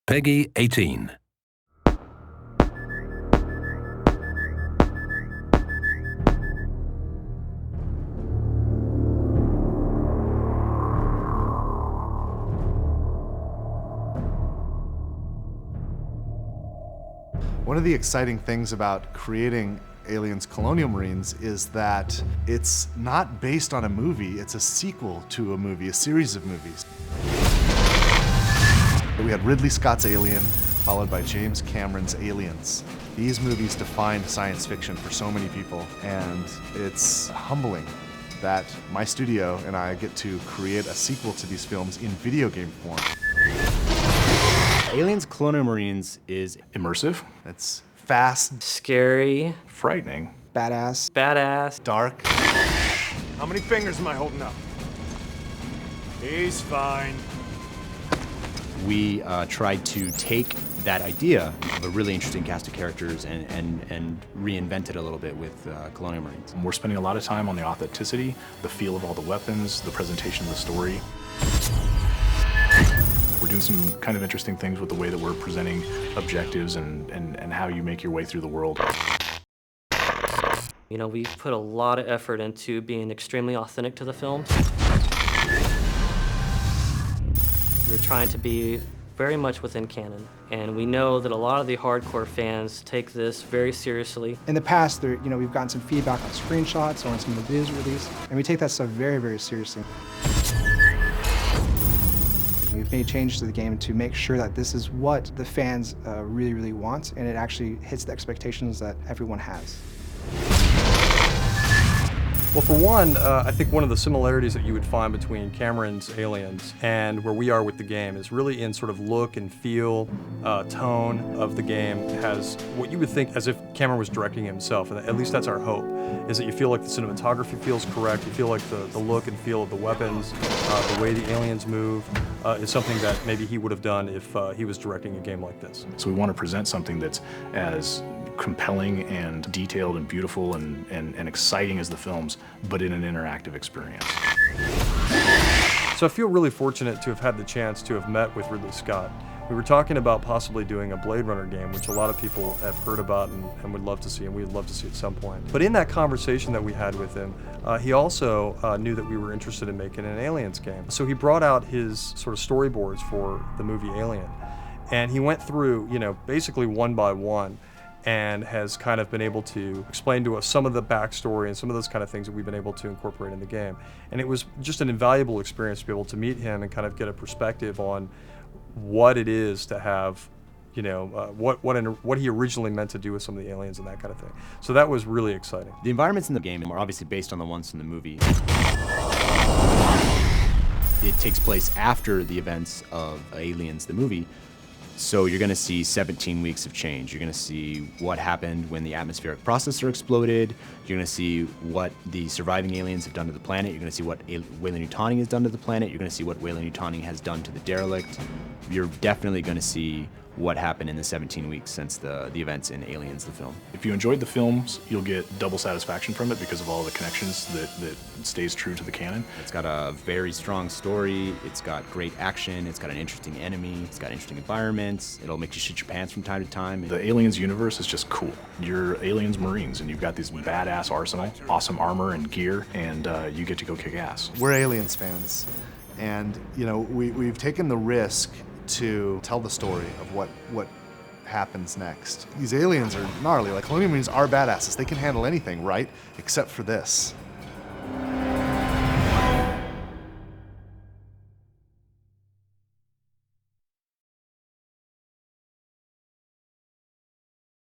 Peggy 18. One of the exciting things about creating Aliens Colonial Marines is that it's not based on a movie, it's a sequel to a movie, a series of movies. We had Ridley Scott's Alien, followed by James Cameron's Aliens. These movies defined science fiction for so many people, and it's humbling that my studio and I get to create a sequel to these films in video game form. Aliens Colonial Marines is immersive, It's fast, Scary. frightening, Badass. Badass. dark. How many fingers am I holding up? He's fine. we tried to take that idea of a really interesting cast of characters and reinvent it a little bit with Colonial Marines. We're spending a lot of time on the authenticity, the feel of all the weapons, the presentation of the story. We're doing some kind of interesting things with the way that we're presenting objectives and how you make your way through the world. You know, we put a lot of effort into being extremely authentic to the films. We're trying to be very much within canon, and we know that a lot of the hardcore fans take this very seriously. In the past, we've gotten some feedback on screenshots or on some of the news release, and we take that stuff very, very seriously. We've made changes to the game to make sure that this is what the fans really, really want, and it actually hits the expectations that everyone has. Well, for one, I think one of the similarities that you would find between Cameron's Aliens and where we are with the game is really in sort of look and feel, tone of the game. It has what you would think as if Cameron was directing himself, and at least that's our hope, is that you feel like the cinematography feels correct, you feel like the look and feel of the weapons, the way the aliens move, is something that maybe he would have done if he was directing a game like this. So we want to present something that's as compelling and detailed and beautiful and exciting as the films, but in an interactive experience. So I feel really fortunate to have had the chance to have met with Ridley Scott. We were talking about possibly doing a Blade Runner game, which a lot of people have heard about and would love to see, and we'd love to see at some point. But in that conversation that we had with him, he also knew that we were interested in making an Aliens game. So he brought out his sort of storyboards for the movie Alien, and he went through, basically one by one, and has kind of been able to explain to us some of the backstory and some of those kind of things that we've been able to incorporate in the game. And it was just an invaluable experience to be able to meet him and kind of get a perspective on what it is to have, what he originally meant to do with some of the aliens and that kind of thing. So that was really exciting. The environments in the game are obviously based on the ones from the movie. It takes place after the events of Aliens, the movie. So you're going to see 17 weeks of change. You're going to see what happened when the atmospheric processor exploded. You're going to see what the surviving aliens have done to the planet. You're going to see what Weyland-Yutani has done to the planet. You're going to see what Weyland-Yutani has done to the derelict. You're definitely going to see what happened in the 17 weeks since the events in Aliens, the film. If you enjoyed the films, you'll get double satisfaction from it because of all the connections that stays true to the canon. It's got a very strong story, it's got great action, it's got an interesting enemy, it's got interesting environments, it'll make you shit your pants from time to time. The Aliens universe is just cool. You're Aliens Marines and you've got this badass arsenal, awesome armor and gear, and you get to go kick ass. We're Aliens fans, and we've taken the risk to tell the story of what happens next. These aliens are gnarly, like Colonial Marines are badasses. They can handle anything, right? Except for this.